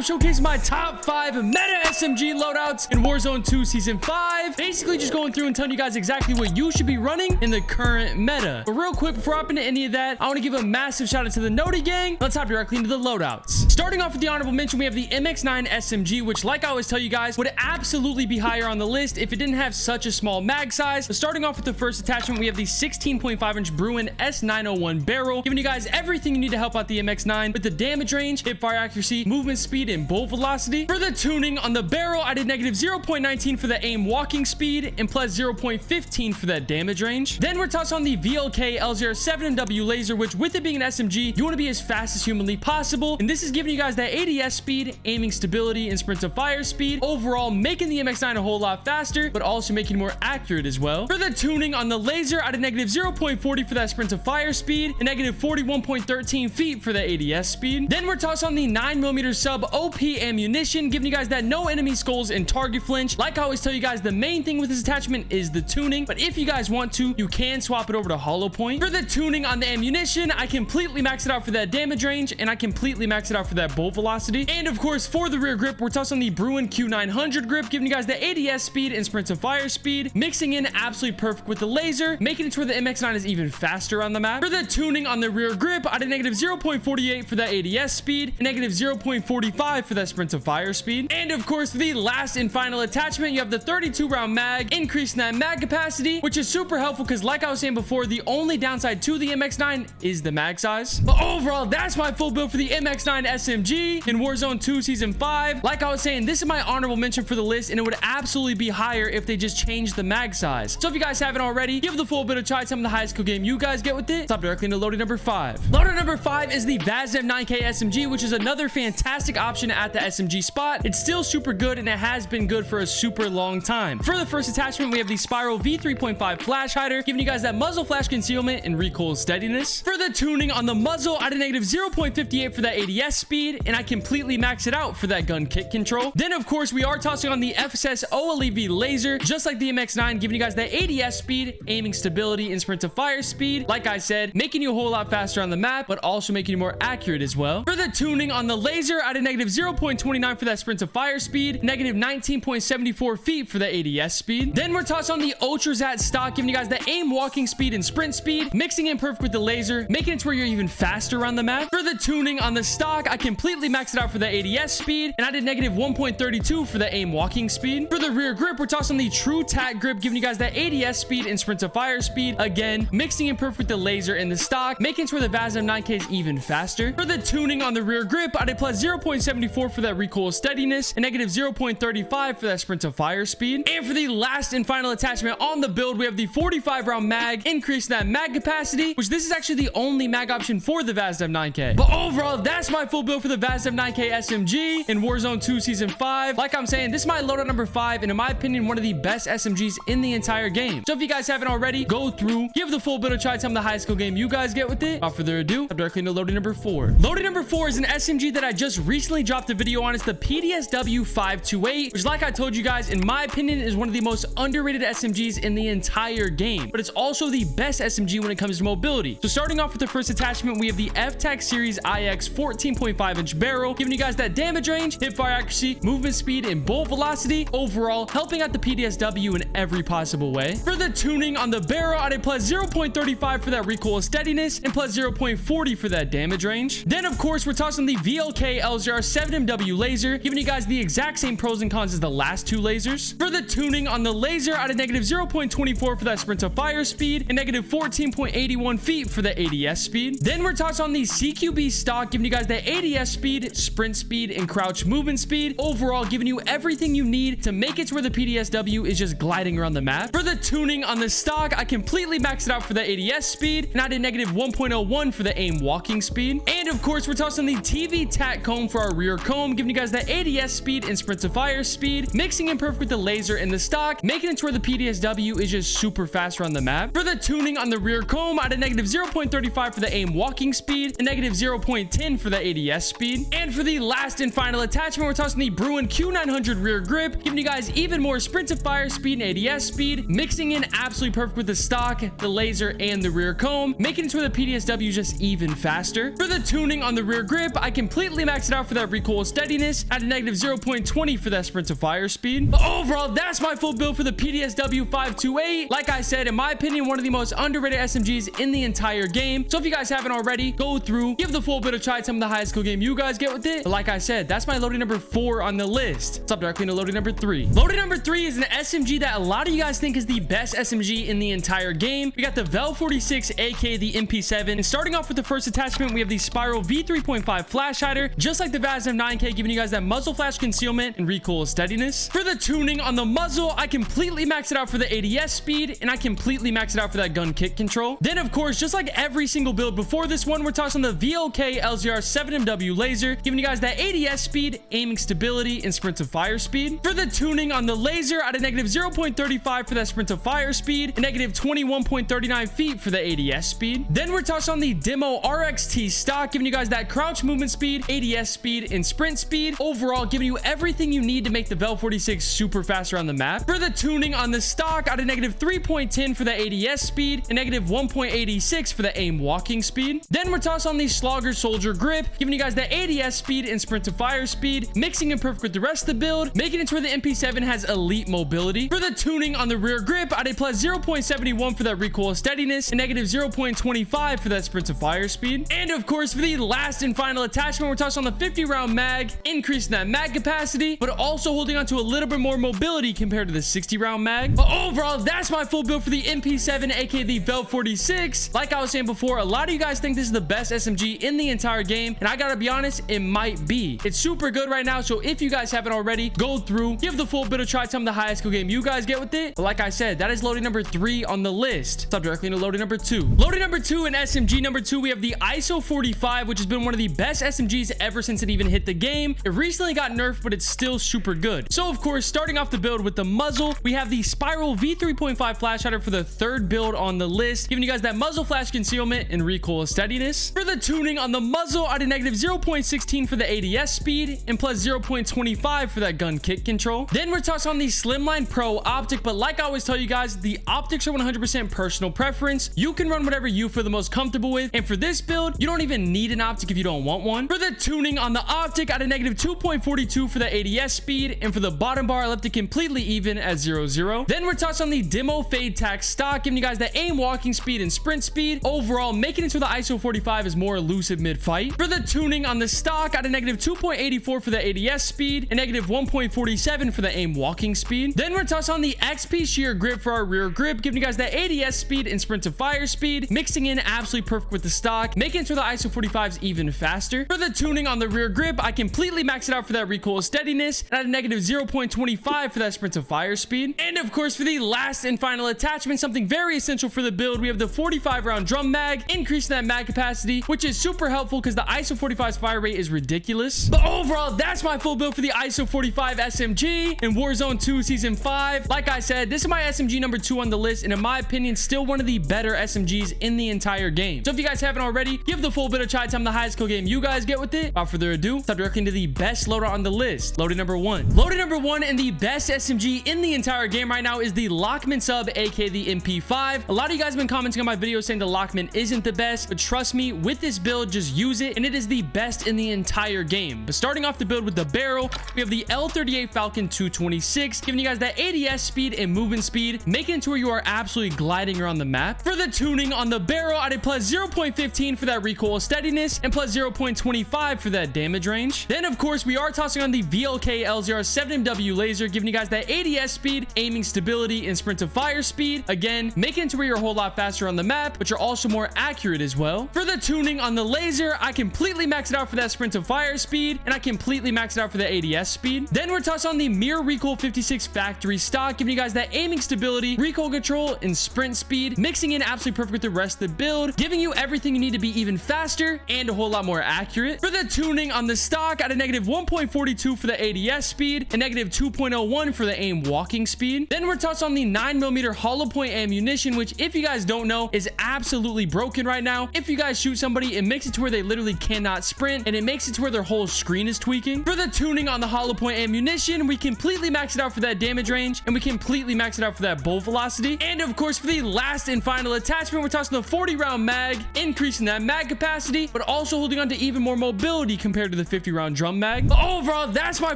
I'm showcasing my top 5 meta SMG loadouts in Warzone 2 Season 5. Basically just going through and telling you guys exactly what you should be running in the current meta. But real quick, before I hop into any of that, I want to give a massive shout out to the Noti gang. Let's hop directly into the loadouts. Starting off with the honorable mention, we have the MX9 SMG, which like I always tell you guys, would absolutely be higher on the list if it didn't have such a small mag size. But starting off with the first attachment, we have the 16.5-inch BRUEN S901 barrel, giving you guys everything you need to help out the MX9 with the damage range, hip fire accuracy, movement speed, and bolt velocity. For the tuning on the barrel, I did negative 0.19 for the aim walking speed and plus 0.15 for that damage range. Then we're touched on the VLK L07 MW laser, which with it being an SMG, you want to be as fast as humanly possible. And this is giving you guys that ADS speed, aiming stability, and sprint to fire speed. Overall, making the MX9 a whole lot faster, but also making it more accurate as well. For the tuning on the laser, I did negative 0.40 for that sprint to fire speed and negative 41.13 feet for the ADS speed. Then we're tossed on the 9mm sub OP ammunition, giving you guys that no enemy skulls and target flinch. Like I always tell you guys, the main thing with this attachment is the tuning, but if you guys want to, you can swap it over to hollow point. For the tuning on the ammunition, I completely maxed it out for that damage range, and I completely maxed it out for that bolt velocity. And of course, for the rear grip, we're tossed on the BRUEN Q900 grip, giving you guys the ADS speed and sprint to fire speed, mixing in absolutely perfect with the laser, making it to where the MX9 is even faster on the map. For the tuning on the rear grip, I did negative 0.48 for that ADS speed and negative 0.45 for that sprint to fire speed. And of course, for the last and final attachment, you have the 32 round mag, increasing that mag capacity, which is super helpful because like I was saying before, the only downside to the MX9 is the mag size. But overall, that's my full build for the MX9 SMG in Warzone 2 Season 5. Like I was saying, this is my honorable mention for the list, and it would absolutely be higher if they just changed the mag size. So if you guys haven't already, give the full bit a try. Some of the highest kill game you guys get with it. Let's hop directly into loading number 5. Loadout number 5 is the VAZDEV 9K SMG, which is another fantastic option at the SMG spot. It's still super good, and it has been good for a super long time. For the first attachment, we have the Spiral V3.5 flash hider, giving you guys that muzzle flash concealment and recoil steadiness. For the tuning on the muzzle, I did negative 0.58 for that ADS speed, and I completely maxed it out for that gun kick control. Then of course, we are tossing on the FSS OLE-V laser, just like the MX9, giving you guys that ADS speed, aiming stability, and sprint to fire speed. Like I said, making you a whole lot faster on the map, but also making you more accurate as well. For the tuning on the laser, I did negative 0.29 for that sprint to fire speed, negative 19.74 feet for the ADS speed. Then we're tossed on the Ultrazat stock, giving you guys the aim walking speed and sprint speed, mixing in perfect with the laser, making it to where you're even faster on the map. For the tuning on the stock, I completely maxed it out for the ADS speed, and I did negative 1.32 for the aim walking speed. For the rear grip, we're tossed on the TRUE-TAC grip, giving you guys that ADS speed and sprint to fire speed, again mixing in perfect with the laser and the stock, making it to where the VAZDEV 9K is even faster. For the tuning on the rear grip, I did plus 0.74 for that recoil steadiness and negative 0.35 for that sprint to fire speed. And for the last and final attachment on the build, we have the 45 round mag, increasing that mag capacity, which this is actually the only mag option for the VAZDEV 9K. But overall, that's my full build for the VAZDEV 9K SMG in Warzone 2 Season 5. Like I'm saying, this is my loadout number 5, and in my opinion, one of the best SMGs in the entire game. So if you guys haven't already, go through, give the full build a try, tell me the highest skill game you guys get with it. Without further ado, I'm directly into loading number 4. Loading number 4 is an SMG that I just recently dropped a video on. It's the PDSW 528, which like I told you guys, in my opinion, is one of the most underrated SMGs in the entire game, but it's also the best SMG when it comes to mobility. So starting off with the first attachment, we have the FTAC series IX 14.5-inch barrel, giving you guys that damage range, hip fire accuracy, movement speed, and bolt velocity, overall helping out the PDSW in every possible way. For the tuning on the barrel, I did plus 0.35 for that recoil steadiness and plus 0.40 for that damage range. Then of course, we're tossing the VLK L07 MW laser, giving you guys the exact same pros and cons as the last two lasers. For the tuning on the laser, I did negative 0.24 for that sprint to fire speed and negative 14.81 feet for the ADS speed. Then we're tossed on the CQB stock, giving you guys the ADS speed, sprint speed, and crouch movement speed, overall giving you everything you need to make it to where the PDSW is just gliding around the map. For the tuning on the stock, I completely maxed it out for the ADS speed, and I did negative 1.01 for the aim walking speed. And of course, we're tossing the TV TAC comb for our rear comb, giving you guys that ADS speed and sprint to fire speed, mixing in perfect with the laser and the stock, making it to where the PDSW is just super faster on the map. For the tuning on the rear comb, I did negative 0.35 for the aim walking speed and negative 0.10 for the ADS speed. And for the last and final attachment, we're tossing the BRUEN Q900 rear grip, giving you guys even more sprint to fire speed and ADS speed, mixing in absolutely perfect with the stock, the laser, and the rear comb, making it to where the PDSW is just even faster. For the tuning on the rear grip, I completely maxed it out for that recoil steadiness at a negative 0.20 for that sprint to fire speed. But overall, that's my full build for the PDSW 528. Like I said, in my opinion, one of the most underrated SMGs in the entire game. So if you guys haven't already, go through, give the full bit of try, some of the highest skill game you guys get with it. But like I said, that's my loading number 4 on the list. Let's up directly into loading number 3. Loading number 3 is an SMG that a lot of you guys think is the best SMG in the entire game. We got the VEL-46, aka the MP7. And starting off with the first attachment, we have the Spiral V3.5 flash hider, just like the VASM 9K, giving you guys that muzzle flash concealment and recoil steadiness. For the tuning on the muzzle, I completely maxed it out for the ADS speed, and I completely maxed it out for that gun kick control. Then, of course, just like every single build before this one, we're tossing the VLK LZR 7MW laser, giving you guys that ADS speed, aiming stability, and sprint to fire speed. For the tuning on the laser, at a negative 0.35 for that sprint to fire speed, and negative 21.39 feet for the ADS speed. Then we're tossing on the Demo RXT stock, giving you guys that crouch movement speed, ADS speed, and sprint speed. Overall, giving you everything you need to make the VEL-46 super fast around the map. For the tuning on the stock, at a negative 3.10 for the ADS speed, and negative 1.86 for the aim walking speed. Then we're tossing on the SCHLAGER Soldier grip, giving you guys the ADS speed and sprint to fire speed, mixing in perfect with the rest of the build, making it to where the MP7 has elite mobility. For the tuning on the rear grip, at a plus 0.71 for that recoil steadiness, and negative 0.25 for that sprint to fire speed. And of course, for the last and final attachment, we're tossing on the 50 round mag, increasing that mag capacity, but also holding on to a little bit more mobility compared to the 60 round mag. But overall, that's my full build for the MP7, aka the VEL-46. Like I was saying before, a lot of you guys think this is the best SMG in the entire game, and I gotta be honest, it might be. It's super good right now, so if you guys haven't already, go through, give the full bit of try, some of the highest skill game you guys get with it. But like I said, that is loading number 3 on the list. Let's up directly into loading number 2. Loading number 2 and SMG number 2, we have the ISO 45, which has been one of the best SMGs ever since it even hit the game. It recently got nerfed, but it's still super good. So of course, starting off the build with the muzzle, we have the Spiral V3.5 flash hider for the 3rd build on the list, giving you guys that muzzle flash concealment and recoil steadiness. For the tuning on the muzzle, at a negative 0.16 for the ADS speed, and plus 0.25 for that gun kick control. Then we're tossing on the SLIMLINE Pro optic, but like I always tell you guys, the optics are 100% personal preference. You can run whatever you feel the most comfortable with, and for this build, you don't even need an optic if you don't want one. For the tuning on the optic, at a negative 2.42 for the ADS speed, and for the bottom bar, I left it completely even at 0.0. Then we're tossing on the Demo TRUE-TAC stock, giving you guys the aim walking speed and sprint speed, overall making it so the ISO 45 is more elusive mid-fight. For the tuning on the stock, at a negative 2.84 for the ADS speed, and negative 1.47 for the aim walking speed. Then we're tossing on the XP SHEAR grip for our rear grip, giving you guys the ADS speed and sprint to fire speed, mixing in absolutely perfect with the stock, making it so the ISO 45 is even faster. For the tuning on the rear grip, I completely maxed it out for that recoil steadiness, and at a negative 0.25 for that sprint to fire speed. And of course, for the last and final attachment, something very essential for the build, we have the 45 round drum mag, increasing that mag capacity, which is super helpful because the ISO 45's fire rate is ridiculous. But overall, that's my full build for the ISO 45 SMG in Warzone 2 Season 5. Like I said, this is my SMG number 2 on the list, and in my opinion, still one of the better SMGs in the entire game. So if you guys haven't already, give the full bit of try time, the highest skill game you guys get with it. Without further ado, stop directly into the best loadout on the list. Loading number 1. Loading number 1 and the best SMG in the entire game right now is the Lockman sub, aka the MP5. A lot of you guys have been commenting on my video saying the Lockman isn't the best, but trust me, with this build, just use it, and it is the best in the entire game. But starting off the build with the barrel, we have the L38 Falcon 226, giving you guys that ADS speed and movement speed, making it to where you are absolutely gliding around the map. For the tuning on the barrel, I did plus 0.15 for that recoil steadiness, and plus 0.25 for that damage range. Then of course, we are tossing on the VLK LZR 7MW laser, giving you guys that ADS speed, aiming stability, and sprint to fire speed, again making it to where you're a whole lot faster on the map, but you're also more accurate as well. For the tuning on the laser, I completely maxed it out for that sprint to fire speed, and I completely maxed it out for the ADS speed. Then we're tossing on the Mirror Recoil 56 factory stock, giving you guys that aiming stability, recoil control, and sprint speed, mixing in absolutely perfect with the rest of the build, giving you everything you need to be even faster and a whole lot more accurate. For the tuning on the stock, at a negative 1.42 for the ADS speed, and negative 2.01 for the aim walking speed. Then we're tossing on the 9mm hollow point ammunition, which if you guys don't know is absolutely broken right now. If you guys shoot somebody, it makes it to where they literally cannot cannot sprint, and it makes it to where their whole screen is tweaking. For the tuning on the hollow point ammunition, we completely max it out for that damage range, and we completely max it out for that bolt velocity. And of course, for the last and final attachment, we're tossing the 40 round mag, increasing that mag capacity, but also holding on to even more mobility compared to the 50 round drum mag. But overall, that's my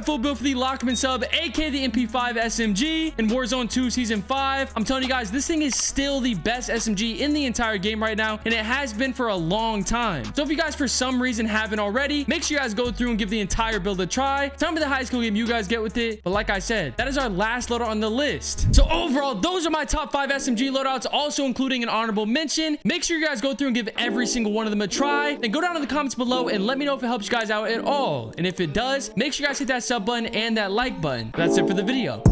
full build for the Lockman sub, aka the MP5 SMG in Warzone 2 Season 5. I'm telling you guys, this thing is still the best SMG in the entire game right now, and it has been for a long time. So if you guys for some reason haven't already, make sure you guys go through and give the entire build a try. Tell me the highest kill game you guys get with it. But like I said, that is our last loadout on the list. So overall, those are my top 5 SMG loadouts, also including an honorable mention. Make sure you guys go through and give every single one of them a try. Then go down in the comments below and let me know if it helps you guys out at all. And if it does, make sure you guys hit that sub button and that like button. That's it for the video.